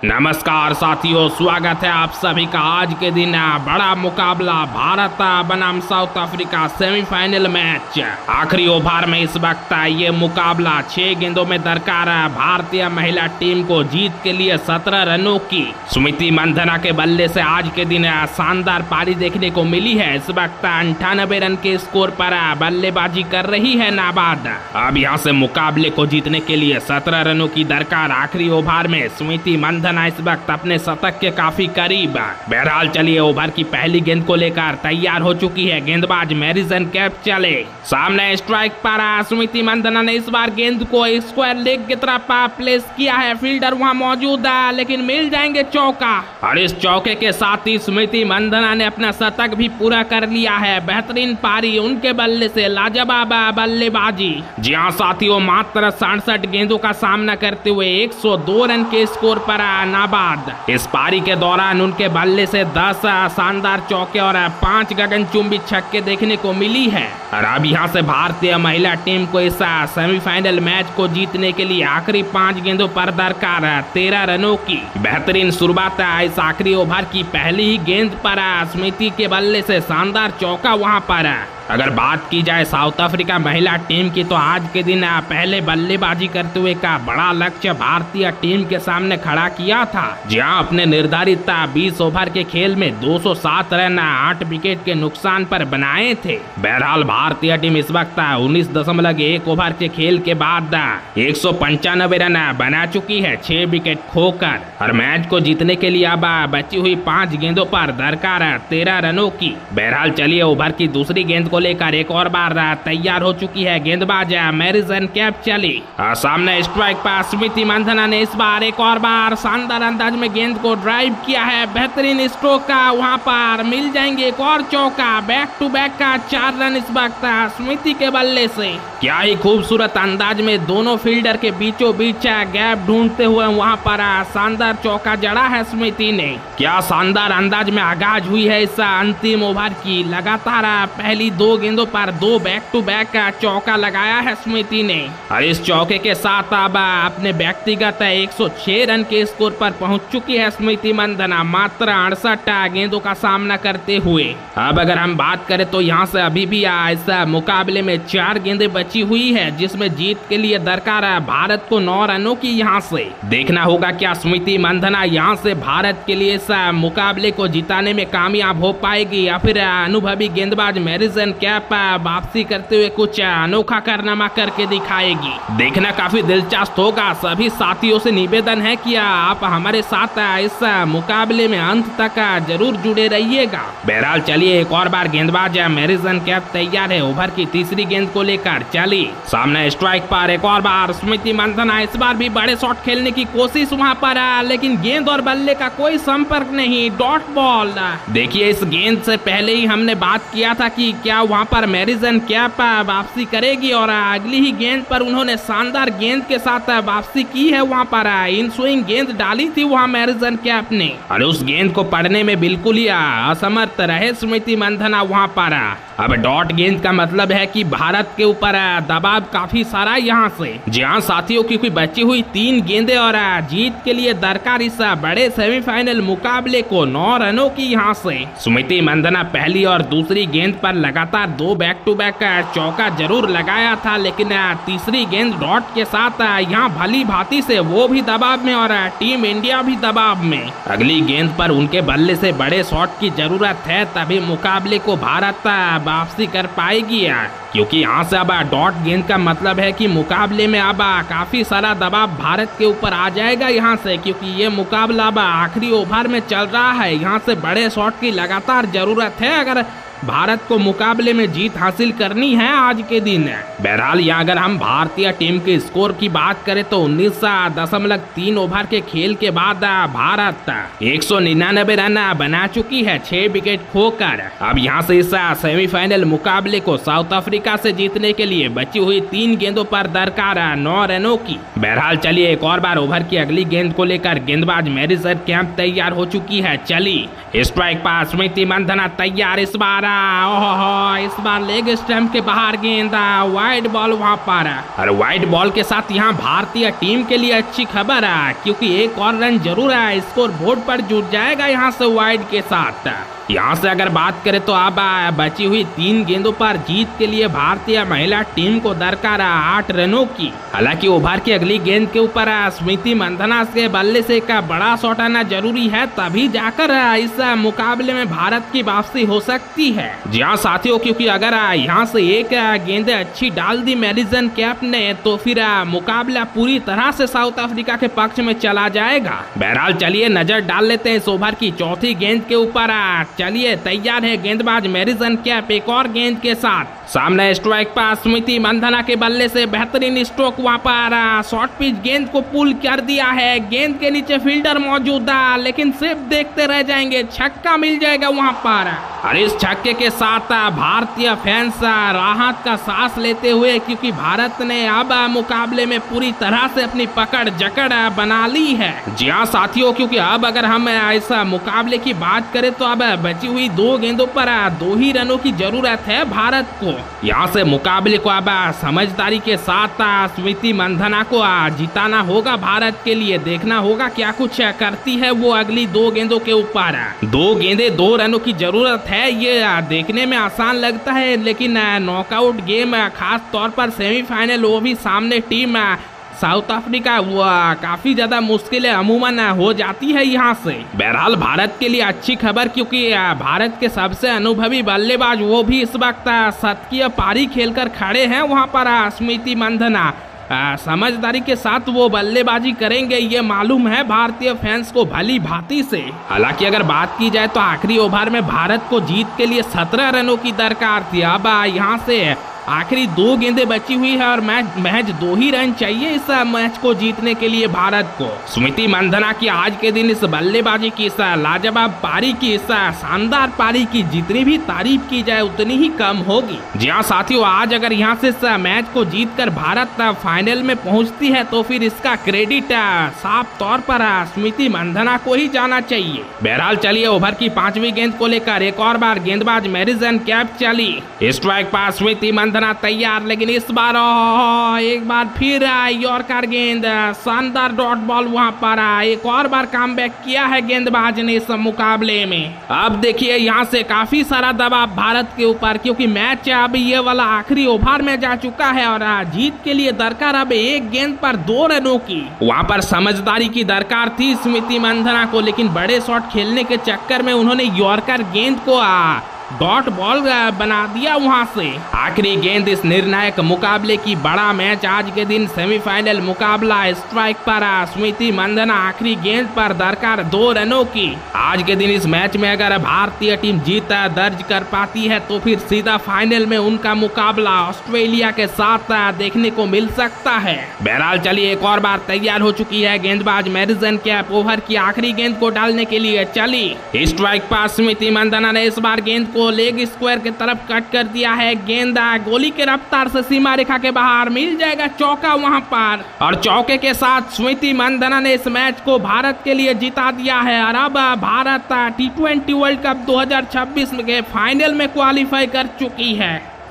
नमस्कार साथियों, स्वागत है आप सभी का। आज के दिन बड़ा मुकाबला भारत बनाम साउथ अफ्रीका सेमीफाइनल मैच। आखिरी ओवर में इस वक्त ये मुकाबला 6 गेंदों में दरकार है भारतीय महिला टीम को जीत के लिए 17 रनों की। स्मृति मंधना के बल्ले से आज के दिन शानदार पारी देखने को मिली है। इस वक्त 98 रन के स्कोर पर बल्लेबाजी कर रही है नाबाद। अब यहाँ से मुकाबले को जीतने के लिए 17 रनों की दरकार। आखिरी ओवर में स्मृति मंधना इस वक्त अपने शतक के काफी करीब। बहरहाल चलिए, ओवर की पहली गेंद को लेकर तैयार हो चुकी है गेंदबाज मैरिसन कैप चले। सामने स्ट्राइक पर स्मृति मंधना ने इस बार गेंद को स्क्वायर लेग की तरफ प्लेस किया है। फील्डर वहां मौजूद है लेकिन मिल जाएंगे चौका, और इस चौके के साथ ही स्मृति मंधना ने अपना शतक भी पूरा कर लिया है। बेहतरीन पारी उनके बल्ले से, लाजवाब बल्लेबाजी। जी हाँ साथियों, मात्र 67 गेंदों का सामना करते हुए 102 रन के स्कोर पर नाबाद। इस पारी के दौरान उनके बल्ले से 10 शानदार चौके और 5 गगनचुंबी छक्के देखने को मिली है। और अब यहाँ से भारतीय महिला टीम को इस सेमीफाइनल मैच को जीतने के लिए आखिरी 5 गेंदों पर दरकार 13 रनों की। बेहतरीन शुरुआत इस आखिरी ओवर की पहली ही गेंद पर स्मृति के बल्ले से शानदार चौका वहां पर। अगर बात की जाए साउथ अफ्रीका महिला टीम की, तो आज के दिन पहले बल्लेबाजी करते हुए का बड़ा लक्ष्य भारतीय टीम के सामने खड़ा किया था, जहां अपने निर्धारित 20 ओवर के खेल में 207 रन 8 विकेट के नुकसान पर बनाए थे। बहरहाल भारतीय टीम इस वक्त 19.1 ओवर के खेल के बाद 195 रन बना चुकी है 6 विकेट खोकर, और मैच को जीतने के लिए अब बची हुई 5 गेंदों पर दरकार 13 रनों की। बहरहाल चलिए, ओवर की दूसरी गेंद को लेकर एक और बार तैयार हो चुकी है गेंदबाज मैरिसन कैप चली। सामने स्ट्राइक पर स्मृति मंधना ने इस बार एक और बार शानदार अंदाज में गेंद को ड्राइव किया है। बेहतरीन स्ट्रोक का वहां पर मिल जाएंगे एक और चौका। बैक टू बैक का 4 रन इस वक्त स्मृति के बल्ले से। क्या ही खूबसूरत अंदाज में दोनों फील्डर के बीचों बीच गैप ढूंढते हुए वहां पर शानदार चौका जड़ा है स्मृति ने। क्या शानदार अंदाज में आगाज हुई है इस अंतिम ओवर की। लगातार पहली 2 गेंदों पर 2 बैक टू बैक का चौका लगाया है स्मृति ने, और इस चौके के साथ अब अपने व्यक्तिगत 106 रन के स्कोर पर पहुंच चुकी है स्मृति मंधना, मात्र 68 गेंदों का सामना करते हुए। अब अगर हम बात करें तो यहाँ से अभी भी इस मुकाबले में 4 गेंदें बची हुई है, जिसमें जीत के लिए दरकार है भारत को 9 रनों की। यहाँ से देखना होगा क्या स्मृति मंधना यहाँ से भारत के लिए इस मुकाबले को जिताने में कामयाब हो पाएगी, या फिर अनुभवी गेंदबाज मैरिसन कैप वापसी करते हुए कुछ अनोखा कारनामा करके दिखाएगी। देखना काफी दिलचस्प होगा। सभी साथियों से निवेदन है कि आप हमारे साथ इस मुकाबले में अंत तक जरूर जुड़े रहिएगा। बहरहाल चलिए, एक और बार गेंदबाज मैरिसन कैप तैयार है ओवर की तीसरी गेंद को लेकर। चलिए, सामने स्ट्राइक पर एक और बार स्मृति मंधना, इस बार भी बड़े शॉट खेलने की कोशिश वहां पर, लेकिन गेंद और बल्ले का कोई संपर्क नहीं। Dot ball. देखिए, इस गेंद से पहले ही हमने बात किया था कि क्या वहां पर मैरिसन कैप वापसी करेगी, और अगली ही गेंद पर उन्होंने शानदार गेंद के साथ वापसी की है। वहां पर इन स्विंग गेंद डाली थी वहां मैरिसन कैप ने, और उस गेंद को पढ़ने में बिल्कुल ही असमर्थ रहे स्मृति मंधना वहां पर। अब डॉट गेंद का मतलब है कि भारत के ऊपर दबाव काफी सारा यहाँ से। जहाँ साथियों की बची हुई 3 गेंदें और जीत के लिए दरकार इस बड़े सेमीफाइनल मुकाबले को 9 रनों की। यहाँ से स्मृति मंधना पहली और दूसरी गेंद पर लगातार 2 बैक टू बैक चौका जरूर लगाया था, लेकिन तीसरी गेंद डॉट के साथ यहाँ भली भांति से वो भी दबाव में और टीम इंडिया भी दबाव में। अगली गेंद पर उनके बल्ले से बड़े शॉट की जरूरत है, तभी मुकाबले को भारत वापसी कर पाएगी, क्योंकि यहाँ से अब डॉट गेंद का मतलब है कि मुकाबले में अब काफी सारा दबाव भारत के ऊपर आ जाएगा यहाँ से, क्योंकि ये मुकाबला अब आखिरी ओवर में चल रहा है। यहाँ से बड़े शॉट की लगातार जरूरत है अगर भारत को मुकाबले में जीत हासिल करनी है आज के दिन। बहरहाल यहाँ अगर हम भारतीय टीम के स्कोर की बात करें तो 19.3 ओवर के खेल के बाद भारत 199 रन बना चुकी है 6 विकेट खोकर। अब यहाँ से इस सेमीफाइनल मुकाबले को साउथ अफ्रीका से जीतने के लिए बची हुई 3 गेंदों पर दरकार 9 रनों की। बहरहाल चलिए, एक और बार ओवर की अगली गेंद को लेकर गेंदबाज मैरिसन कैप तैयार हो चुकी है। चली, स्ट्राइक पर स्मृति मंधना तैयार, इस बार ओहो, इस बार लेग स्टंप के बाहर गेंद, वाइड बॉल वहां पर। और वाइड बॉल के साथ यहाँ भारतीय टीम के लिए अच्छी खबर है, क्योंकि एक और रन जरूर है, स्कोर बोर्ड पर जुट जाएगा यहाँ से वाइड के साथ। यहाँ से अगर बात करें तो अब बची हुई 3 गेंदों पर जीत के लिए भारतीय महिला टीम को दरकार 8 रनों की। हालांकि ओवर की अगली गेंद के ऊपर स्मृति मंधना के बल्ले से एक बड़ा शॉट आना जरूरी है, तभी जाकर इस मुकाबले में भारत की वापसी हो सकती है। जी हाँ साथियों, क्योंकि अगर यहाँ से एक गेंद अच्छी डाल दी मैडिसन कैप ने तो फिर मुकाबला पूरी तरह से साउथ अफ्रीका के पक्ष में चला जाएगा। बहरहाल चलिए नजर डाल लेते हैं इस ओवर की चौथी गेंद के ऊपर। चलिए तैयार है गेंदबाज मैडिसन कैप एक और गेंद के साथ। सामने स्ट्राइक पर स्मृति मंधना के बल्ले से बेहतरीन स्ट्रोक, वहां पर शॉर्ट पिच गेंद को पुल कर दिया है। गेंद के नीचे फील्डर मौजूद है, लेकिन सिर्फ देखते रह जाएंगे, छक्का मिल जाएगा वहां पर। और इस छक्के के साथ भारतीय फैंस राहत का सांस लेते हुए, क्योंकि भारत ने अब मुकाबले में पूरी तरह से अपनी पकड़ जकड़ बना ली है। जी हाँ साथियों, क्योंकि अब अगर हम इस मुकाबले की बात करें तो अब बची हुई 2 गेंदों पर 2 ही रनों की जरूरत है भारत को। यहाँ से मुकाबले को अब समझदारी के साथ स्मृति मंधना को जिताना होगा भारत के लिए। देखना होगा क्या कुछ करती है वो अगली 2 गेंदों के ऊपर। 2 गेंदे 2 रनों की जरूरत है, ये देखने में आसान लगता है, लेकिन नॉकआउट गेम खास तौर पर सेमीफाइनल, वो भी सामने टीम साउथ अफ्रीका, वो काफी ज्यादा मुश्किल अमूमन हो जाती है यहाँ से। बहरहाल भारत के लिए अच्छी खबर, क्योंकि भारत के सबसे अनुभवी बल्लेबाज वो भी इस वक्त शतकीय पारी खेलकर खड़े हैं वहाँ पर स्मृति मंधना। समझदारी के साथ वो बल्लेबाजी करेंगे, ये मालूम है भारतीय फैंस को भली भांति से। हालांकि अगर बात की जाए तो आखिरी ओवर में भारत को जीत के लिए 17 रनों की दरकार थी। अब यहाँ से आखिरी 2 गेंदें बची हुई है और महज 2 ही रन चाहिए इस मैच को जीतने के लिए भारत को। स्मृति मंधना की आज के दिन इस बल्लेबाजी की, इस लाजवाब पारी की, इस शानदार पारी की जितनी भी तारीफ की जाए उतनी ही कम होगी। जी हाँ साथियों, आज अगर यहाँ से इस मैच को जीतकर भारत फाइनल में पहुंचती है तो फिर इसका क्रेडिट साफ तौर पर स्मृति मंधना को ही जाना चाहिए। बहरहाल चलिए ओवर की 5वीं गेंद को लेकर एक और बार गेंदबाज मैडिसन कैप चली। स्ट्राइक पर स्मृति मंधना तैयार, लेकिन इस बार एक बार फिर यॉर्कर गेंद, शानदार डॉट बॉल वहां पर। एक और बार कमबैक किया है गेंदबाज ने इस मुकाबले में। अब देखिए यहाँ से काफी सारा दबाव भारत के ऊपर, क्योंकि मैच अब ये वाला आखिरी ओवर में जा चुका है और जीत के लिए दरकार अब 1 गेंद पर 2 रनों की। वहां पर समझदारी की दरकार थी स्मृति मंधना को, लेकिन बड़े शॉट खेलने के चक्कर में उन्होंने यॉर्कर गेंद को डॉट बॉल बना दिया वहां से। आखिरी गेंद इस निर्णायक मुकाबले की। बड़ा मैच आज के दिन सेमीफाइनल मुकाबला। स्ट्राइक पर स्मृति मंधना, आखिरी गेंद पर दरकार 2 रनों की। आज के दिन इस मैच में अगर भारतीय टीम जीत दर्ज कर पाती है तो फिर सीधा फाइनल में उनका मुकाबला ऑस्ट्रेलिया के साथ देखने को मिल सकता है। बहरहाल चलिए एक और बार तैयार हो चुकी है गेंदबाज मैडिसन कैप। ओवर की आखिरी गेंद को डालने के लिए चली। स्ट्राइक पर स्मृति मंधना ने इस बार गेंद को लेग स्क्वायर की तरफ कट कर दिया है। गेंदा गोली के रफ्तार से सीमा रेखा के बाहर, मिल जाएगा चौका वहां पर। और चौके के साथ स्मृति मंधना ने इस मैच को भारत के लिए जिता दिया है। और अब भारत T20 वर्ल्ड कप 2026 के फाइनल में क्वालिफाई कर चुकी है।